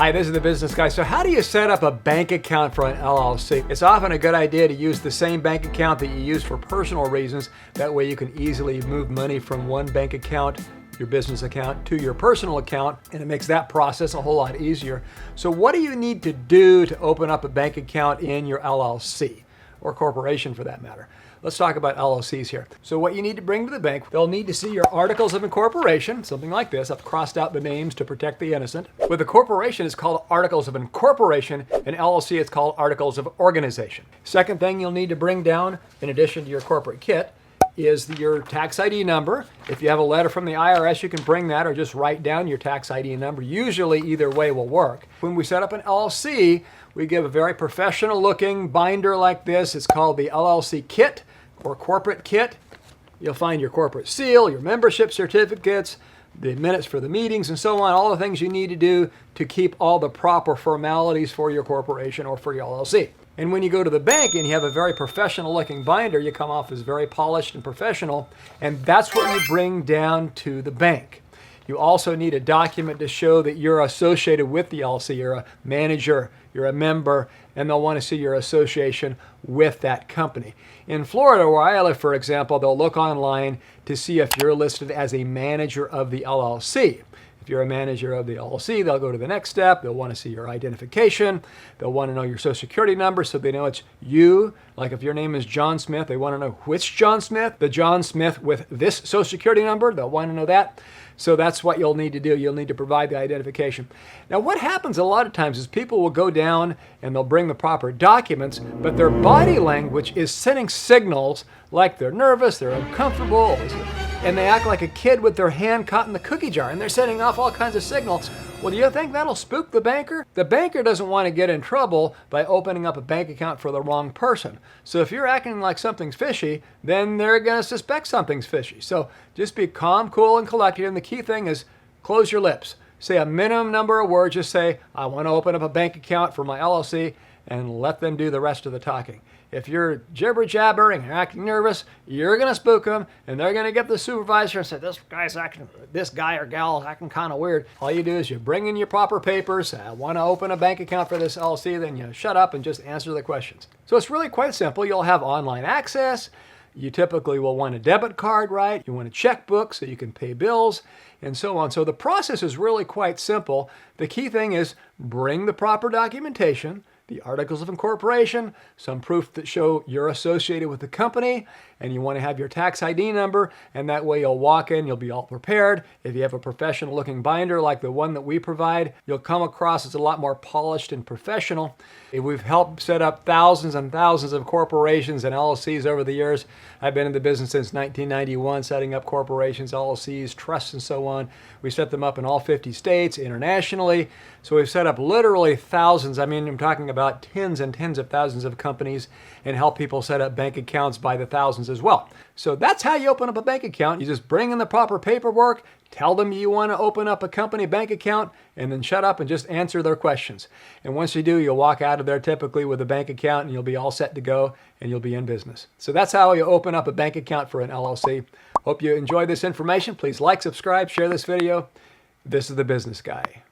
Hi, this is the Business Guy. So how do you set up a bank account for an LLC? It's often a good idea to use the same bank account that you use for personal reasons. That way you can easily move money from one bank account, your business account, to your personal account, and it makes that process a whole lot easier. So what do you need to do to open up a bank account in your LLC, or corporation for that matter? Let's talk about LLCs here. So what you need to bring to the bank, they'll need to see your articles of incorporation, something like this. I've crossed out the names to protect the innocent. With a corporation, it's called articles of incorporation. An LLC, it's called articles of organization. Second thing you'll need to bring down, in addition to your corporate kit, is your tax ID number. If you have a letter from the IRS, you can bring that or just write down your tax ID number. Usually either way will work. When we set up an LLC, we give a very professional looking binder like this. It's called the LLC kit or corporate kit. You'll find your corporate seal, your membership certificates, the minutes for the meetings, and so on, all the things you need to do to keep all the proper formalities for your corporation or for your LLC. And when you go to the bank and you have a very professional looking binder, you come off as very polished and professional, and that's what you bring down to the bank. You also need a document to show that you're associated with the LLC. You're a manager, you're a member, and they'll want to see your association with that company. In Florida, where I live, for example, they'll look online to see if you're listed as a manager of the LLC. If you're a manager of the LLC, they'll go to the next step. They'll want to see your identification. They'll want to know your social security number so they know it's you. Like if your name is John Smith, they want to know which John Smith, the John Smith with this social security number. They'll want to know that. So that's what you'll need to do. You'll need to provide the identification. Now what happens a lot of times is people will go down and they'll bring the proper documents, but their body language is sending signals like they're nervous, they're uncomfortable, and they act like a kid with their hand caught in the cookie jar, and they're sending off all kinds of signals. Well, do you think that'll spook the banker? The banker doesn't want to get in trouble by opening up a bank account for the wrong person. So if you're acting like something's fishy, then they're going to suspect something's fishy. So just be calm, cool, and collected. And the key thing is close your lips. Say a minimum number of words. Just say, I want to open up a bank account for my LLC, and let them do the rest of the talking. If you're jibber-jabbering and acting nervous, you're going to spook them, and they're going to get the supervisor and say, this guy or gal is acting kind of weird. All you do is you bring in your proper papers. I want to open a bank account for this LLC, then you shut up and just answer the questions. So it's really quite simple. You'll have online access. You typically will want a debit card, right? You want a checkbook so you can pay bills, and so on. So the process is really quite simple. The key thing is bring the proper documentation, the articles of incorporation, some proof that show you're associated with the company, and you want to have your tax ID number, and that way you'll walk in, you'll be all prepared. If you have a professional looking binder like the one that we provide, you'll come across as a lot more polished and professional. We've helped set up thousands and thousands of corporations and LLCs over the years. I've been in the business since 1991, setting up corporations, LLCs, trusts, and so on. We set them up in all 50 states, internationally. So we've set up literally thousands, I'm talking about tens and tens of thousands of companies, and help people set up bank accounts by the thousands as well. So that's how you open up a bank account. You just bring in the proper paperwork, tell them you want to open up a company bank account, and then shut up and just answer their questions. And once you do, you'll walk out of there typically with a bank account, and you'll be all set to go, and you'll be in business. So that's how you open up a bank account for an LLC. Hope you enjoyed this information. Please like, subscribe, share this video. This is the Business Guy.